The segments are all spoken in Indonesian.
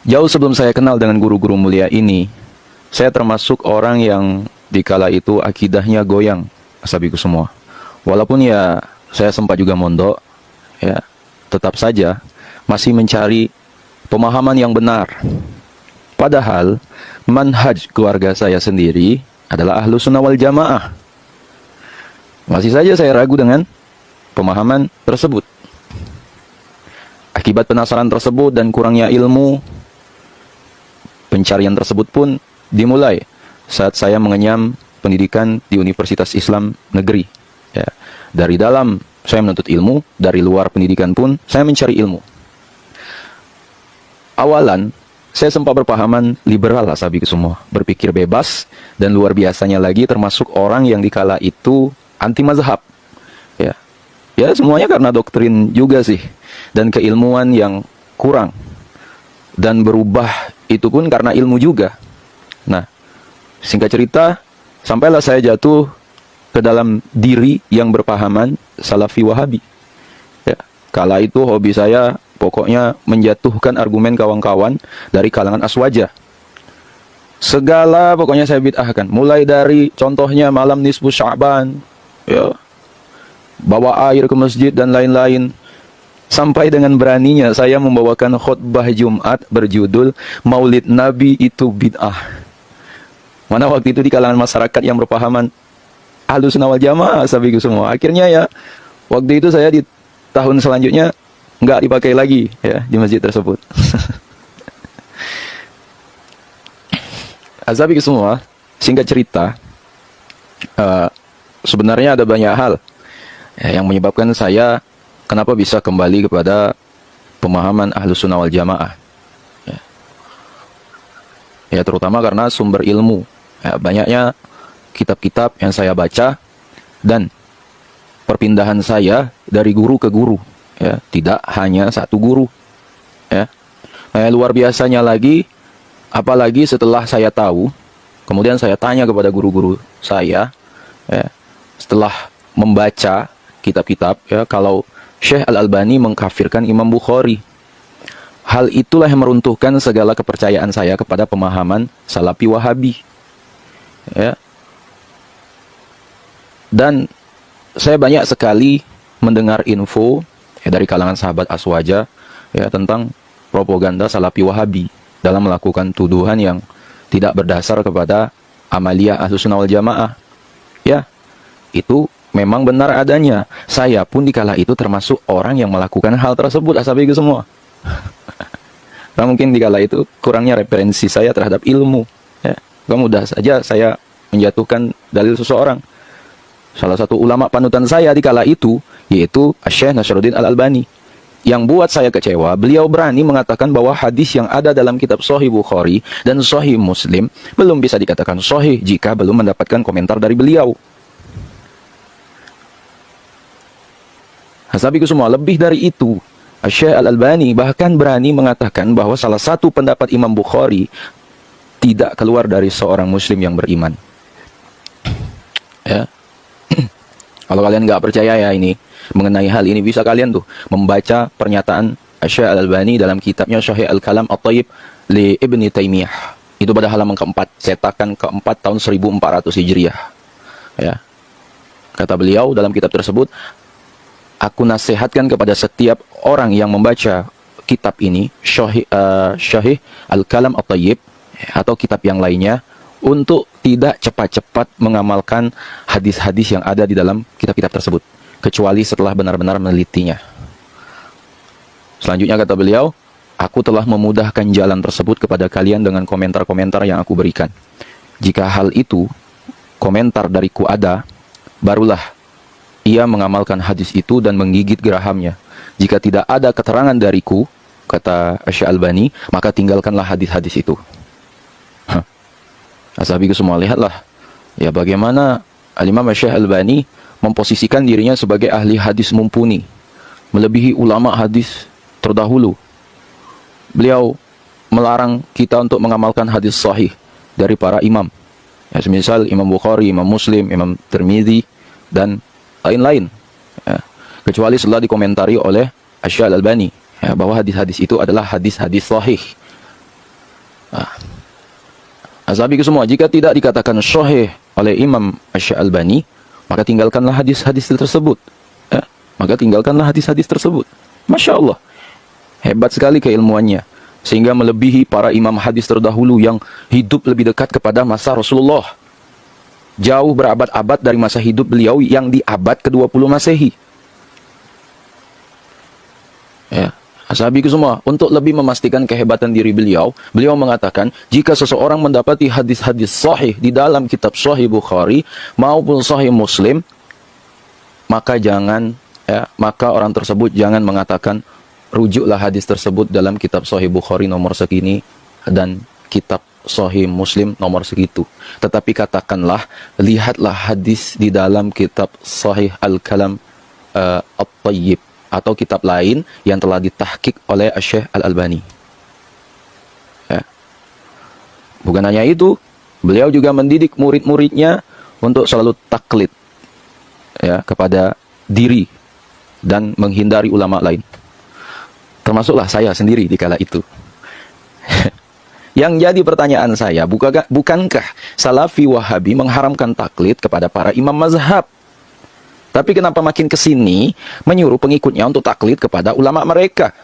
Jauh sebelum saya kenal dengan guru-guru mulia ini, saya termasuk orang yang dikala itu akidahnya goyang, asabiku semua. Walaupun ya saya sempat juga mondok, ya tetap saja masih mencari pemahaman yang benar. Padahal manhaj keluarga saya sendiri adalah Ahlus Sunnah wal Jamaah. Masih saja saya ragu dengan pemahaman tersebut. Akibat penasaran tersebut dan kurangnya ilmu, pencarian tersebut pun dimulai saat saya mengenyam pendidikan di Universitas Islam Negeri. Ya, dari dalam saya menuntut ilmu, dari luar pendidikan pun saya mencari ilmu. Awalan, saya sempat berpahaman liberal lah sabiku semua, berpikir bebas, dan luar biasanya lagi termasuk orang yang dikala itu anti mazhab. Ya semuanya karena doktrin juga sih, dan keilmuan yang kurang. Dan berubah itu pun karena ilmu juga. Nah, singkat cerita, sampailah saya jatuh ke dalam diri yang berpahaman Salafi Wahabi. Ya, kala itu hobi saya pokoknya menjatuhkan argumen kawan-kawan dari kalangan aswaja. Segala pokoknya saya bid'ahkan. Mulai dari contohnya malam nisfu Sya'ban, ya, bawa air ke masjid dan lain-lain. Sampai dengan beraninya saya membawakan khutbah Jumat berjudul Maulid Nabi itu bid'ah. Mana waktu itu di kalangan masyarakat yang berpahaman Ahlus Sunnah wal Jamaah sabiku semua. Akhirnya ya waktu itu saya di tahun selanjutnya nggak dipakai lagi ya di masjid tersebut. Sabiku semua, singkat cerita, sebenarnya ada banyak hal ya, yang menyebabkan saya kenapa bisa kembali kepada pemahaman Ahlus Sunnah wal Jamaah. Ya, terutama karena sumber ilmu. Ya, banyaknya kitab-kitab yang saya baca dan perpindahan saya dari guru ke guru. Ya, tidak hanya satu guru. Ya. Luar biasanya lagi, apalagi setelah saya tahu, kemudian saya tanya kepada guru-guru saya, ya, setelah membaca kitab-kitab, ya, kalau Syekh Al-Albani mengkafirkan Imam Bukhari. Hal itulah yang meruntuhkan segala kepercayaan saya kepada pemahaman Salafi Wahabi. Ya. Dan saya banyak sekali mendengar info ya, dari kalangan sahabat aswaja ya, tentang propaganda Salafi Wahabi dalam melakukan tuduhan yang tidak berdasar kepada amaliyah Ahlus Sunnah wal Jamaah. Ya, itu memang benar adanya. Saya pun dikala itu termasuk orang yang melakukan hal tersebut, asabiku semua. Nah, mungkin dikala itu kurangnya referensi saya terhadap ilmu. Ya, mudah saja saya menjatuhkan dalil seseorang. Salah satu ulama panutan saya dikala itu yaitu Syekh Nasruddin Al-Albani. Yang buat saya kecewa, beliau berani mengatakan bahwa hadis yang ada dalam kitab Sahih Bukhari dan Sahih Muslim belum bisa dikatakan sahih jika belum mendapatkan komentar dari beliau. Hasabiku semua, lebih dari itu, Syekh Al-Albani bahkan berani mengatakan bahwa salah satu pendapat Imam Bukhari tidak keluar dari seorang muslim yang beriman. Ya. Kalau kalian nggak percaya ya ini mengenai hal ini, bisa kalian tuh membaca pernyataan Syekh Al-Albani dalam kitabnya Syarh Al-Kalam At-Thayyib li Ibnu Taimiyah. Itu pada halaman keempat, cetakan keempat tahun 1400 Hijriah. Ya. Kata beliau dalam kitab tersebut, aku nasihatkan kepada setiap orang yang membaca kitab ini, Syarh Al-Kalam At-Thayyib atau kitab yang lainnya, untuk tidak cepat-cepat mengamalkan hadis-hadis yang ada di dalam kitab-kitab tersebut, kecuali setelah benar-benar menelitinya. Selanjutnya kata beliau, aku telah memudahkan jalan tersebut kepada kalian dengan komentar-komentar yang aku berikan. Jika hal itu, komentar dariku ada, barulah ia mengamalkan hadis itu dan menggigit gerahamnya. Jika tidak ada keterangan dariku, kata Syekh Albani, maka tinggalkanlah hadis-hadis itu. Ashabiku semua, lihatlah ya bagaimana Al-Imam Syekh Albani memposisikan dirinya sebagai ahli hadis mumpuni, melebihi ulama hadis terdahulu. Beliau melarang kita untuk mengamalkan hadis sahih dari para imam. Ya, semisal Imam Bukhari, Imam Muslim, Imam Tirmidzi dan lain-lain. Ya, kecuali setelah dikomentari oleh Syekh Al-Albani ya, bahwa hadis-hadis itu adalah hadis-hadis sahih. Azabiku semua, jika tidak dikatakan sahih oleh Imam Asy-Albani, maka tinggalkanlah hadis-hadis tersebut. Ya, maka tinggalkanlah hadis-hadis tersebut. Masya Allah, hebat sekali keilmuannya, sehingga melebihi para imam hadis terdahulu yang hidup lebih dekat kepada masa Rasulullah. Jauh berabad-abad dari masa hidup beliau yang di abad ke-20 Masehi. Ya. Ashabiku semua, untuk lebih memastikan kehebatan diri beliau, beliau mengatakan, jika seseorang mendapati hadis-hadis sahih di dalam kitab Sahih Bukhari maupun Sahih Muslim, maka maka orang tersebut jangan mengatakan rujuklah hadis tersebut dalam kitab Sahih Bukhari nomor segini dan kitab Sahih Muslim nomor segitu. Tetapi katakanlah, lihatlah hadis di dalam kitab Sahih Al-Kalam At-Tayyib atau kitab lain yang telah ditahqiq oleh Syekh Al-Albani. Ya. Bukan hanya itu, beliau juga mendidik murid-muridnya untuk selalu taklid ya, kepada diri dan menghindari ulama lain. Termasuklah saya sendiri di kala itu. Yang jadi pertanyaan saya, bukankah Salafi Wahabi mengharamkan taklid kepada para imam mazhab? Tapi kenapa makin kesini menyuruh pengikutnya untuk taklid kepada ulama mereka?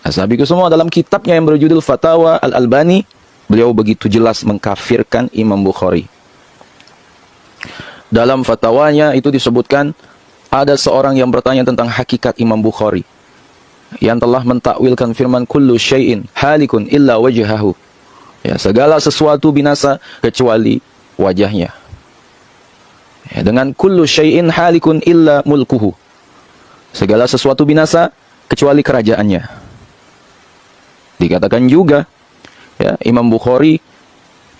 Ashabiku semua, dalam kitabnya yang berjudul Fatawa Al-Albani, beliau begitu jelas mengkafirkan Imam Bukhari. Dalam fatwanya itu disebutkan, ada seorang yang bertanya tentang hakikat Imam Bukhari, yang telah mentakwilkan firman kullu syai'in halikun illa wajhahu. Ya, segala sesuatu binasa kecuali wajahnya. Ya, dengan kullu syai'in halikun illa mulkuhu. Segala sesuatu binasa kecuali kerajaannya. Dikatakan juga, ya, Imam Bukhari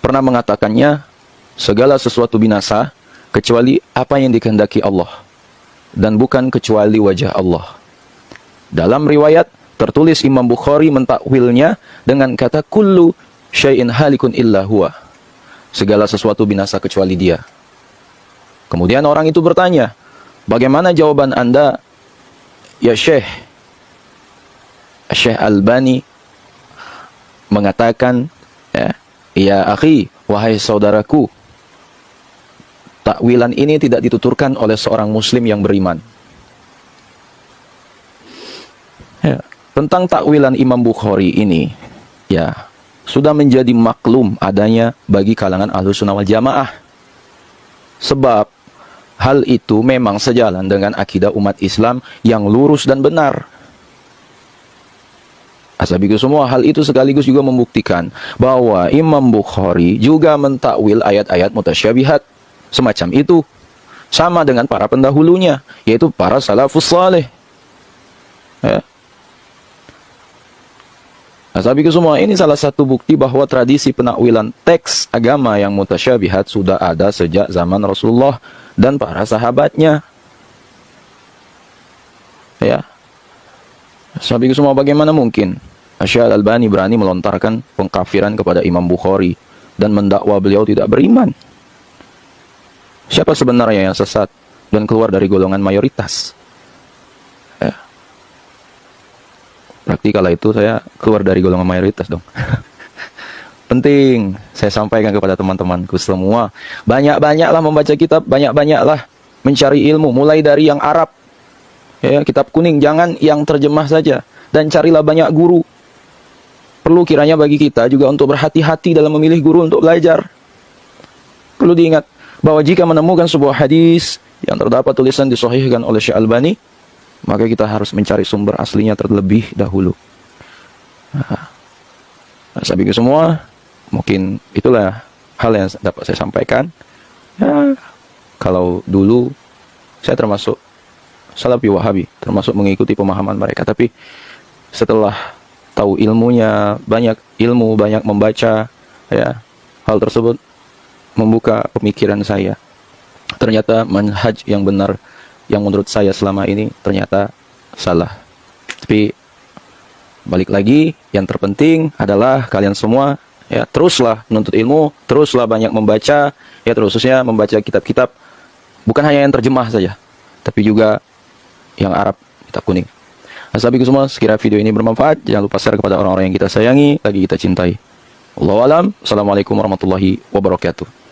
pernah mengatakannya, segala sesuatu binasa kecuali apa yang dikehendaki Allah, dan bukan kecuali wajah Allah. Dalam riwayat tertulis Imam Bukhari mentakwilnya dengan kata kullu syai'in halikun illa huwa. Segala sesuatu binasa kecuali dia. Kemudian orang itu bertanya, bagaimana jawaban Anda, ya Syekh? Syekh Albani mengatakan, ya akhi, wahai saudaraku, takwilan ini tidak dituturkan oleh seorang muslim yang beriman. Ya, tentang takwilan Imam Bukhari ini, ya, sudah menjadi maklum adanya bagi kalangan Ahlussunnah wal Jamaah. Sebab hal itu memang sejalan dengan akidah umat Islam yang lurus dan benar. Ashabiku semua, hal itu sekaligus juga membuktikan bahwa Imam Bukhari juga mentakwil ayat-ayat mutasyabihat semacam itu, sama dengan para pendahulunya, yaitu para salafus saleh. Ya. Ashabiku semua, ini salah satu bukti bahwa tradisi penakwilan teks agama yang mutasyabihat sudah ada sejak zaman Rasulullah dan para sahabatnya. Ya. Ashabiku semua, bagaimana mungkin Syekh Al-Albani berani melontarkan pengkafiran kepada Imam Bukhari dan mendakwa beliau tidak beriman? Siapa sebenarnya yang sesat dan keluar dari golongan mayoritas? Ya. Berarti kala itu saya keluar dari golongan mayoritas dong. Penting saya sampaikan kepada teman-temanku semua, banyak-banyaklah membaca kitab, banyak-banyaklah mencari ilmu, mulai dari yang Arab, ya, kitab kuning, jangan yang terjemah saja, dan carilah banyak guru. Perlu kiranya bagi kita juga untuk berhati-hati dalam memilih guru untuk belajar. Perlu diingat bahwa jika menemukan sebuah hadis yang terdapat tulisan disahihkan oleh Syekh Albani, maka kita harus mencari sumber aslinya terlebih dahulu. Sahabatku semua, mungkin itulah hal yang dapat saya sampaikan. Ya, kalau dulu saya termasuk Salafi Wahabi, termasuk mengikuti pemahaman mereka, tapi setelah tahu ilmunya, banyak ilmu, banyak membaca, ya, hal tersebut membuka pemikiran saya. Ternyata manhaj yang benar yang menurut saya selama ini ternyata salah. Tapi balik lagi, yang terpenting adalah kalian semua, ya, teruslah menuntut ilmu, teruslah banyak membaca, ya, terusnya membaca kitab-kitab, bukan hanya yang terjemah saja, tapi juga yang Arab, kitab kuning. Asabiku semua, sekiranya video ini bermanfaat, jangan lupa share kepada orang-orang yang kita sayangi, lagi kita cintai. Wallahu alam. Assalamualaikum warahmatullahi wabarakatuh.